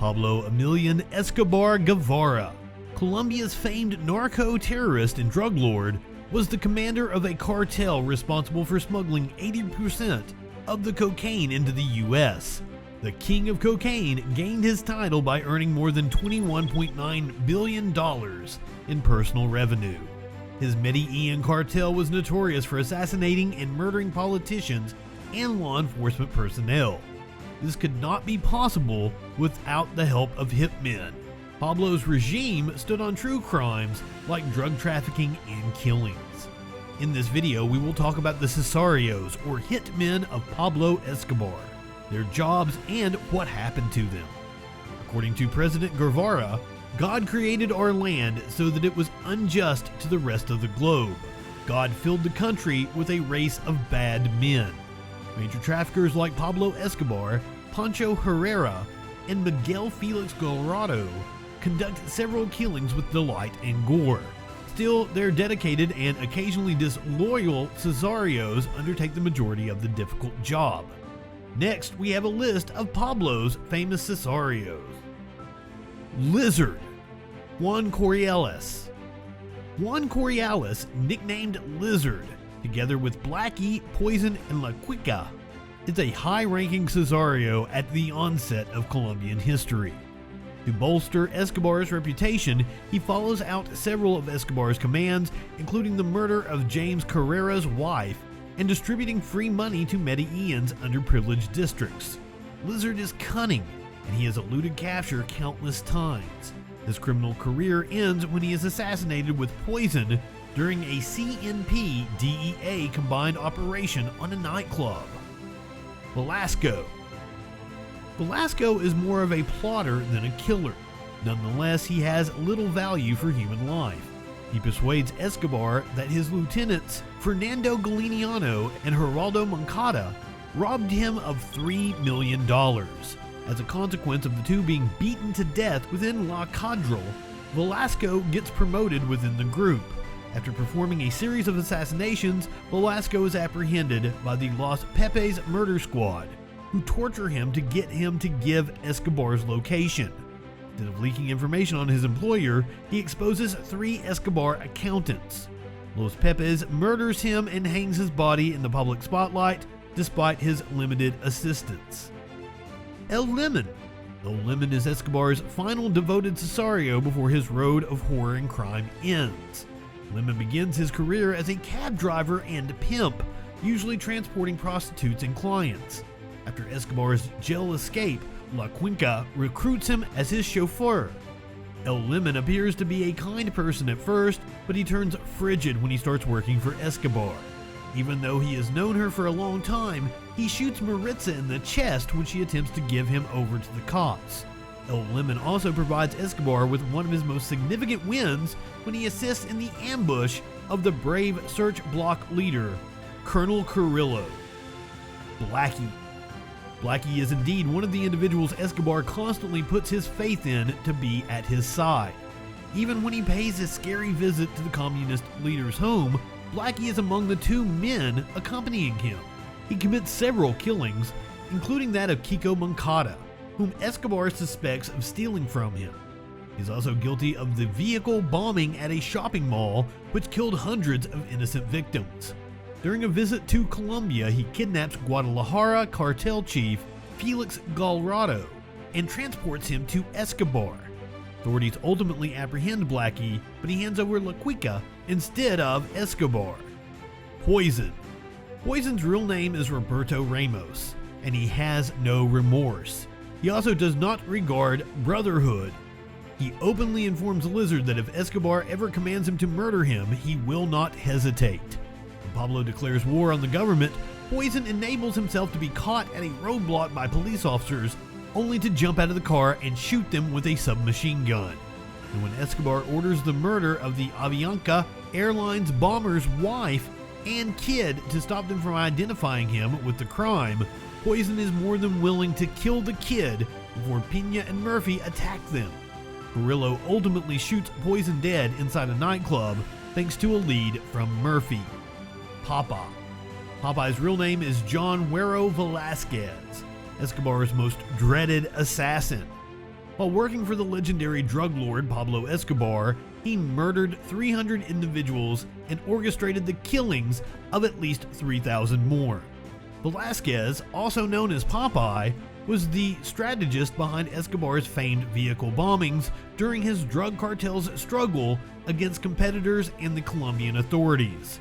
Pablo Emilion Escobar Gaviria, Colombia's famed narco-terrorist and drug lord, was the commander of a cartel responsible for smuggling 80% of the cocaine into the U.S. The king of cocaine gained his title by earning more than $21.9 billion in personal revenue. His Medellin Cartel was notorious for assassinating and murdering politicians and law enforcement personnel. This could not be possible without the help of hitmen. Pablo's regime stood on true crimes like drug trafficking and killings. In this video, we will talk about the sicarios, or hitmen of Pablo Escobar, their jobs, and what happened to them. According to President Gaviria, God created our land so that it was unjust to the rest of the globe. God filled the country with a race of bad men. Major traffickers like Pablo Escobar, Pancho Herrera, and Miguel Felix Gallardo conduct several killings with delight and gore. Still, their dedicated and occasionally disloyal sicarios undertake the majority of the difficult job. Next, we have a list of Pablo's famous sicarios. Lizard, Juan Corrales. Juan Corrales, nicknamed Lizard, together with Blackie, Poison, and La Quica, is a high-ranking sicario at the onset of Colombian history. To bolster Escobar's reputation, he follows out several of Escobar's commands, including the murder of James Carrera's wife and distributing free money to Medellins underprivileged districts. Lizard is cunning, and he has eluded capture countless times. His criminal career ends when he is assassinated with poison during a CNP-DEA combined operation on a nightclub. Velasco. Velasco is more of a plotter than a killer. Nonetheless, he has little value for human life. He persuades Escobar that his lieutenants Fernando Galiano and Geraldo Moncada robbed him of $3 million. As a consequence of the two being beaten to death within La Cadral, Velasco gets promoted within the group. After performing a series of assassinations, Velasco is apprehended by the Los Pepes murder squad, who torture him to get him to give Escobar's location. Instead of leaking information on his employer, he exposes 3 Escobar accountants. Los Pepes murders him and hangs his body in the public spotlight, despite his limited assistance. El Lemon. El Lemon is Escobar's final devoted sicario before his road of horror and crime ends. Lemon begins his career as a cab driver and pimp, usually transporting prostitutes and clients. After Escobar's jail escape, La Cuenca recruits him as his chauffeur. El Lemon appears to be a kind person at first, but he turns frigid when he starts working for Escobar. Even though he has known her for a long time, he shoots Maritza in the chest when she attempts to give him over to the cops. El Lemon also provides Escobar with one of his most significant wins when he assists in the ambush of the brave search block leader, Colonel Carrillo. Blackie. Blackie is indeed one of the individuals Escobar constantly puts his faith in to be at his side. Even when he pays a scary visit to the communist leader's home, Blackie is among the 2 men accompanying him. He commits several killings, including that of Kiko Moncada, whom Escobar suspects of stealing from him. He is also guilty of the vehicle bombing at a shopping mall, which killed hundreds of innocent victims. During a visit to Colombia, he kidnaps Guadalajara cartel chief Felix Gallardo and transports him to Escobar. Authorities ultimately apprehend Blackie, but he hands over La Quica instead of Escobar. Poison. Poison's real name is Roberto Ramos, and he has no remorse. He also does not regard brotherhood. He openly informs Lizard that if Escobar ever commands him to murder him, he will not hesitate. When Pablo declares war on the government, Poison enables himself to be caught at a roadblock by police officers, only to jump out of the car and shoot them with a submachine gun. And when Escobar orders the murder of the Avianca Airlines bomber's wife and kid to stop them from identifying him with the crime, Poison is more than willing to kill the kid before Pena and Murphy attack them. Carrillo ultimately shoots Poison dead inside a nightclub thanks to a lead from Murphy. Papa. Papa's real name is John Huero Velasquez, Escobar's most dreaded assassin. While working for the legendary drug lord Pablo Escobar, he murdered 300 individuals and orchestrated the killings of at least 3,000 more. Velasquez, also known as Popeye, was the strategist behind Escobar's famed vehicle bombings during his drug cartel's struggle against competitors and the Colombian authorities.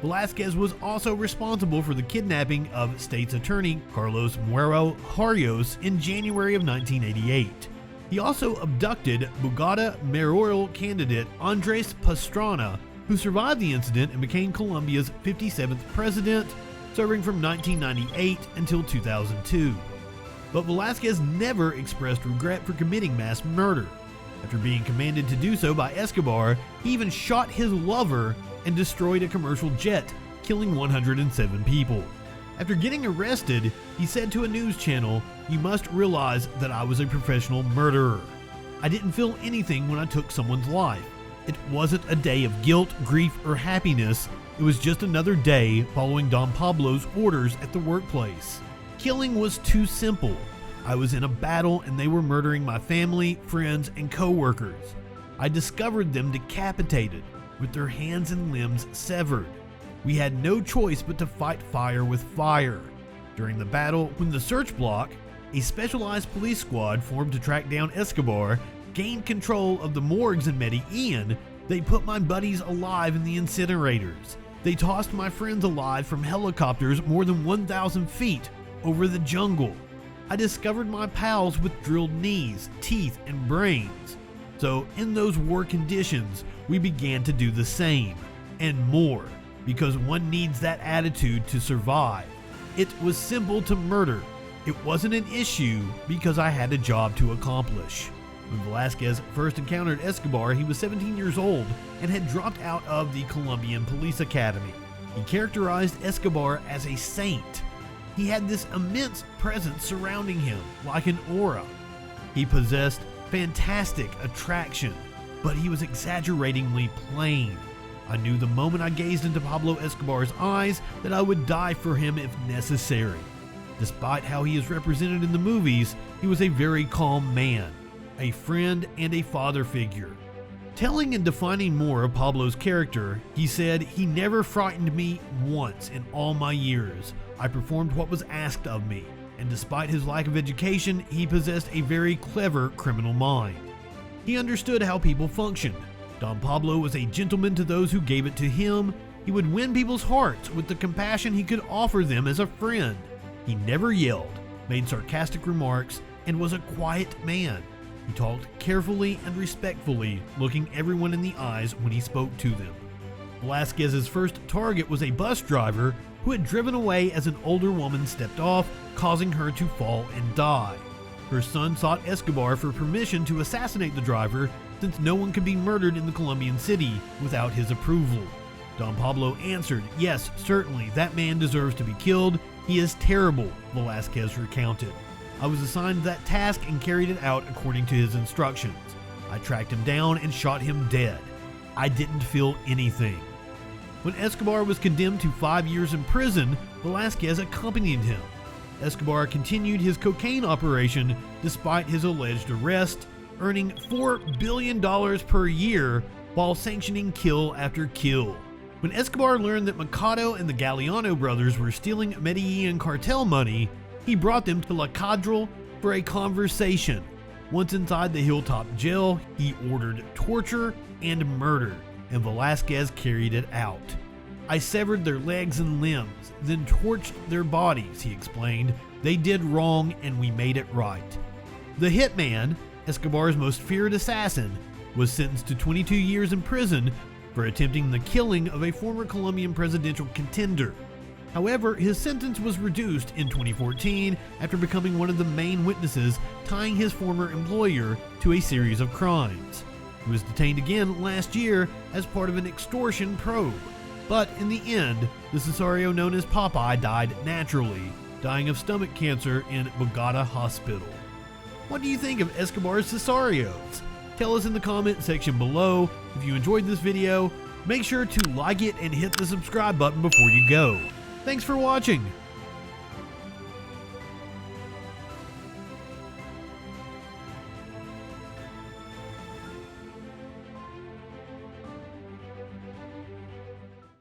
Velasquez was also responsible for the kidnapping of state's attorney Carlos Muero Harrios in January of 1988. He also abducted Bogota mayoral candidate Andres Pastrana, who survived the incident and became Colombia's 57th president, serving from 1998 until 2002. But Velasquez never expressed regret for committing mass murder. After being commanded to do so by Escobar, he even shot his lover and destroyed a commercial jet, killing 107 people. After getting arrested, he said to a news channel, "You must realize that I was a professional murderer. I didn't feel anything when I took someone's life. It wasn't a day of guilt, grief, or happiness. It was just another day following Don Pablo's orders at the workplace. Killing was too simple. I was in a battle and they were murdering my family, friends, and co-workers. I discovered them decapitated, with their hands and limbs severed. We had no choice but to fight fire with fire. During the battle, when the search block, a specialized police squad formed to track down Escobar, gained control of the morgues in Medellin, they put my buddies alive in the incinerators. They tossed my friends alive from helicopters more than 1,000 feet over the jungle. I discovered my pals with drilled knees, teeth, and brains. So in those war conditions, we began to do the same, and more, because one needs that attitude to survive. It was simple to murder. It wasn't an issue because I had a job to accomplish." When Velasquez first encountered Escobar, he was 17 years old and had dropped out of the Colombian Police Academy. He characterized Escobar as a saint. He had this immense presence surrounding him, like an aura. He possessed fantastic attraction, but he was exaggeratingly plain. I knew the moment I gazed into Pablo Escobar's eyes that I would die for him if necessary. Despite how he is represented in the movies, he was a very calm man, a friend and a father figure. Telling and defining more of Pablo's character, he said, "He never frightened me once in all my years. I performed what was asked of me, and despite his lack of education, he possessed a very clever criminal mind. He understood how people functioned. Don Pablo was a gentleman to those who gave it to him. He would win people's hearts with the compassion he could offer them as a friend. He never yelled, made sarcastic remarks, and was a quiet man. He talked carefully and respectfully, looking everyone in the eyes when he spoke to them." Velasquez's first target was a bus driver who had driven away as an older woman stepped off, causing her to fall and die. Her son sought Escobar for permission to assassinate the driver, since no one could be murdered in the Colombian city without his approval. Don Pablo answered, "Yes, certainly, that man deserves to be killed. He is terrible," Velasquez recounted. "I was assigned that task and carried it out according to his instructions. I tracked him down and shot him dead. I didn't feel anything." When Escobar was condemned to 5 years in prison, Velasquez accompanied him. Escobar continued his cocaine operation despite his alleged arrest, earning $4 billion per year while sanctioning kill after kill. When Escobar learned that Mikado and the Galeano brothers were stealing Medellin Cartel money, he brought them to La Cadral for a conversation. Once inside the Hilltop jail, he ordered torture and murder, and Velasquez carried it out. "I severed their legs and limbs, then torched their bodies," he explained. "They did wrong and we made it right." The Hitman, Escobar's most feared assassin, was sentenced to 22 years in prison for attempting the killing of a former Colombian presidential contender. However, his sentence was reduced in 2014 after becoming one of the main witnesses tying his former employer to a series of crimes. He was detained again last year as part of an extortion probe. But in the end, the sicario known as Popeye died naturally, dying of stomach cancer in Bogota Hospital. What do you think of Escobar's sicarios? Tell us in the comment section below. If you enjoyed this video, make sure to like it and hit the subscribe button before you go. Thanks for watching.